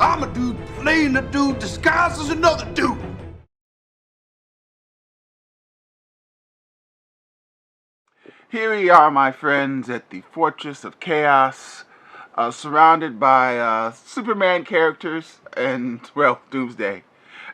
I'm a dude playing a dude disguised as another dude. Here we are, my friends, at the Fortress of Chaos, surrounded by Superman characters and, well, Doomsday.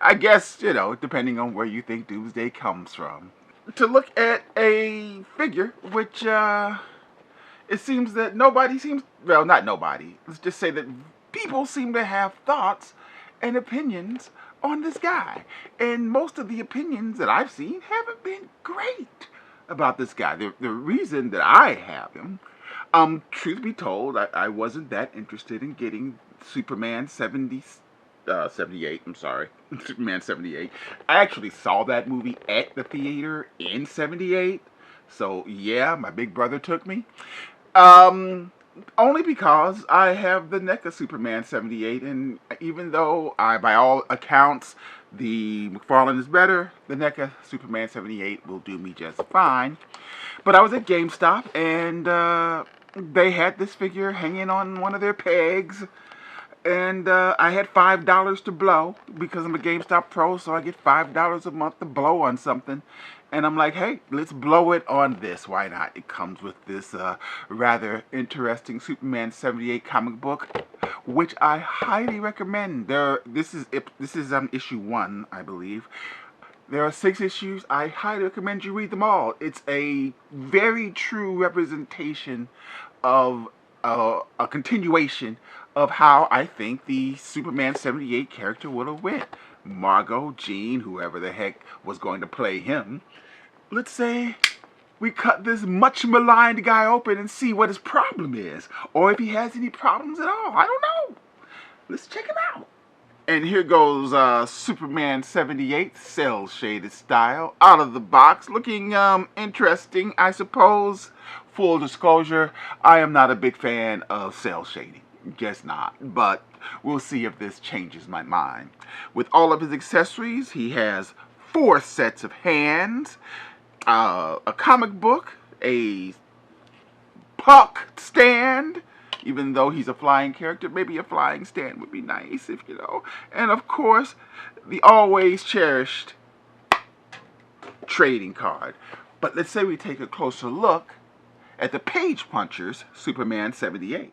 I guess, depending on where you think Doomsday comes from. To look at a figure which, it seems that not nobody, let's just say that people seem to have thoughts and opinions on this guy. And most of the opinions that I've seen haven't been great about this guy. The reason that I have him, truth be told, I wasn't that interested in getting Superman 78, I'm sorry, Superman 78. I actually saw that movie at the theater in 78, so yeah, my big brother took me. Only because I have the NECA Superman 78, and even though by all accounts, the McFarlane is better, the NECA Superman 78 will do me just fine. But I was at GameStop, and they had this figure hanging on one of their pegs, and I had $5 to blow because I'm a GameStop pro, so I get $5 a month to blow on something. And I'm like, hey, let's blow it on this. Why not? It comes with this rather interesting Superman 78 comic book, which I highly recommend. This is issue 1, I believe. There are 6 issues. I highly recommend you read them all. It's a very true representation of a continuation of how I think the Superman 78 character would have went. Margot, Jean, whoever the heck was going to play him. Let's say we cut this much maligned guy open and see what his problem is. Or if he has any problems at all. I don't know. Let's check him out. And here goes Superman 78, cell shaded style, out of the box, looking interesting, I suppose. Full disclosure, I am not a big fan of cell shading, just not. But we'll see if this changes my mind. With all of his accessories, he has 4 sets of hands, a comic book, a puck stand. Even though he's a flying character, maybe a flying stand would be nice, And of course, the always cherished trading card. But let's say we take a closer look at the Page Puncher's Superman 78.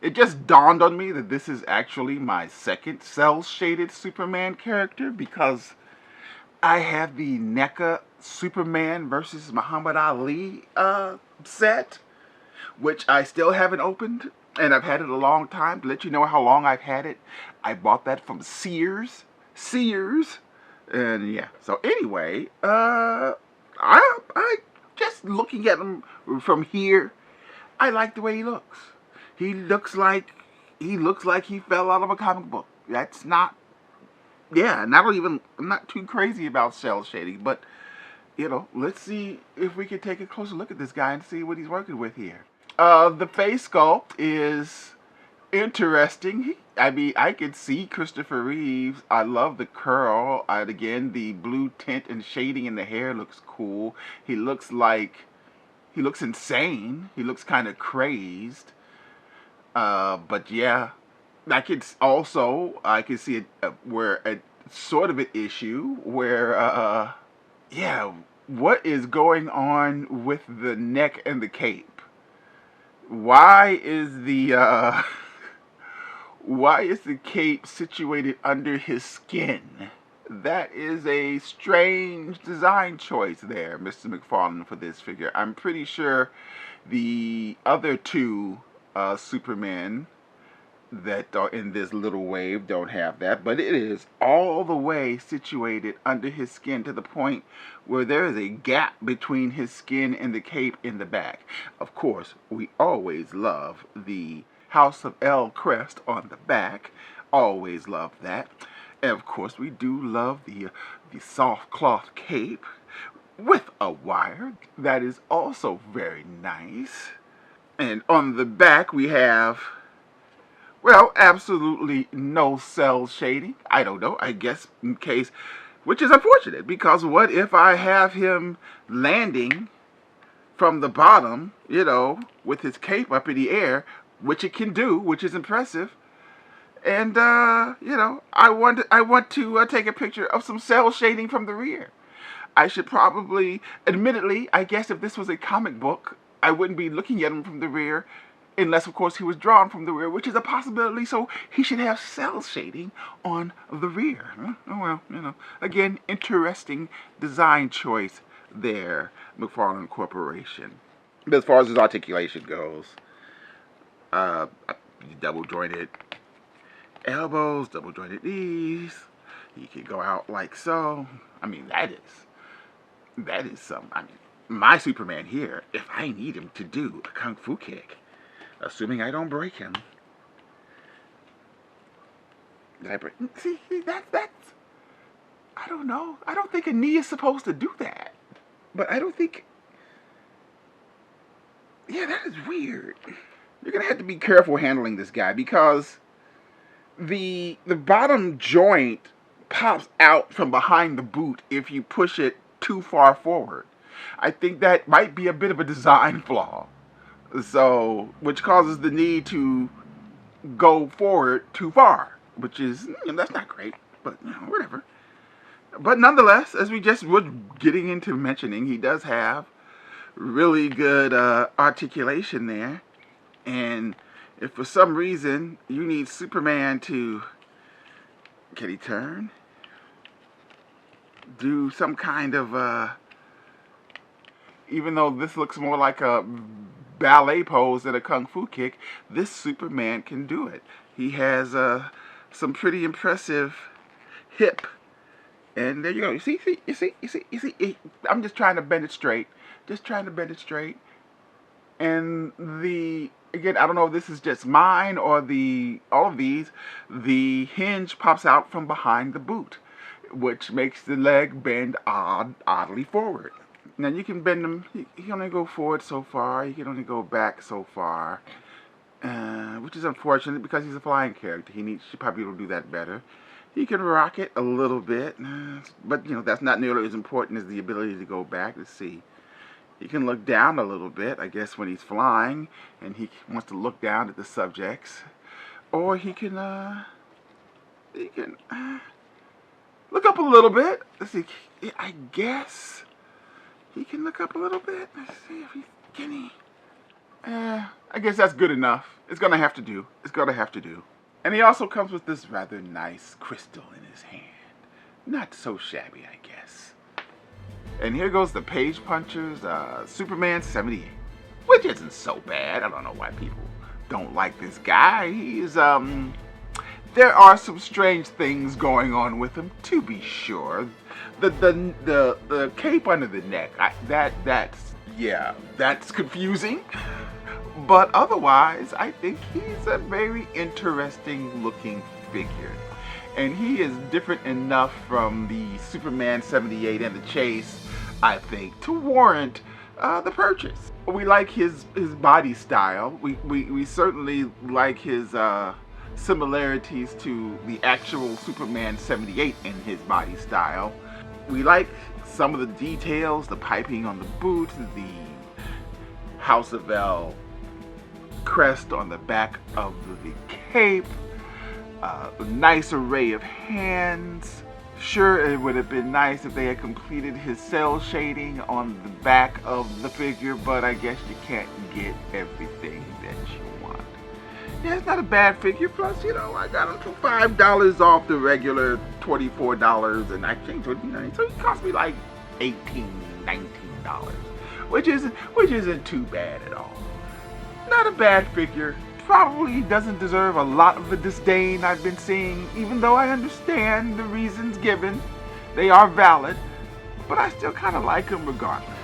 It just dawned on me that this is actually my second cel-shaded Superman character because I have the NECA Superman versus Muhammad Ali set, which I still haven't opened, and I've had it a long time. To let you know how long I've had it, I bought that from Sears, and yeah. So anyway, I just looking at him from here, I like the way he looks. He looks like he fell out of a comic book. That's not, yeah, and I'm not too crazy about cell shading, but, let's see if we can take a closer look at this guy and see what he's working with here. The face sculpt is interesting. I could see Christopher Reeves. I love the curl. Again, the blue tint and shading in the hair looks cool. He looks insane. He looks kind of crazed. But yeah, I could see where a sort of an issue where, yeah, what is going on with the neck and the cape? Why is the cape situated under his skin? That is a strange design choice there, Mr. McFarlane, for this figure. I'm pretty sure the other 2 Superman that are in this little wave don't have that, but it is all the way situated under his skin to the point where there is a gap between his skin and the cape in the back. Of course, we always love the House of L crest on the back. Always love that. And of course, we do love the soft cloth cape with a wire. That is also very nice. And on the back, we have, well, absolutely no cell shading. I don't know, I guess in case, which is unfortunate, because what if I have him landing from the bottom, you know, with his cape up in the air, which it can do, which is impressive. And, you know, I want to take a picture of some cell shading from the rear. I should probably, admittedly, I guess if this was a comic book, I wouldn't be looking at him from the rear, unless, of course, he was drawn from the rear, which is a possibility, so he should have cell shading on the rear. Oh, well, you know, again, interesting design choice there, McFarlane Corporation. But as far as his articulation goes, double-jointed elbows, double-jointed knees. He can go out like so. I mean, that is some, I mean, my Superman here, if I need him to do a kung fu kick, assuming I don't break him. Did I break? See, that's, I don't know. I don't think a knee is supposed to do that. But I don't think, yeah, that is weird. You're going to have to be careful handling this guy, because the bottom joint pops out from behind the boot if you push it too far forward. I think that might be a bit of a design flaw. So, which causes the knee to go forward too far, which is, you know, that's not great, but, you know, whatever. But nonetheless, as we just were getting into mentioning, he does have really good articulation there. And if for some reason you need Superman to, can he turn? Do some kind of, even though this looks more like a ballet pose than a kung fu kick, this Superman can do it. He has some pretty impressive hip. And there you go. You see. I'm just trying to bend it straight. And again, I don't know if this is just mine or all of these, the hinge pops out from behind the boot, which makes the leg bend oddly forward. Now you can bend them, he can only go forward so far, he can only go back so far, which is unfortunate because he's a flying character. He should probably do that better. He can rock it a little bit, but you know, that's not nearly as important as the ability to go back. Let's see. He can look down a little bit, I guess, when he's flying, and he wants to look down at the subjects. Or he can look up a little bit. Let's see, I guess he can look up a little bit. Let's see if can he. I guess that's good enough. It's gonna have to do. And he also comes with this rather nice crystal in his hand. Not so shabby, I guess. And here goes the Page Punchers, Superman 78, which isn't so bad. I don't know why people don't like this guy. He's there are some strange things going on with him, to be sure. The cape under the neck, that's confusing. But otherwise, I think he's a very interesting looking figure. And he is different enough from the Superman 78 and the Chase, I think, to warrant the purchase. We like his body style. We certainly like his similarities to the actual Superman 78 in his body style. We like some of the details, the piping on the boot, the House of L crest on the back of the cape, a nice array of hands. Sure, it would have been nice if they had completed his cell shading on the back of the figure, but I guess you can't get everything that you want. Yeah, it's not a bad figure. Plus, you know, I got him for $5 off the regular $24, and I changed it, so it cost me like $18, $19, which isn't too bad at all. Not a bad figure probably doesn't deserve a lot of the disdain I've been seeing, even though I understand the reasons given. They are valid, but I still kind of like him regardless.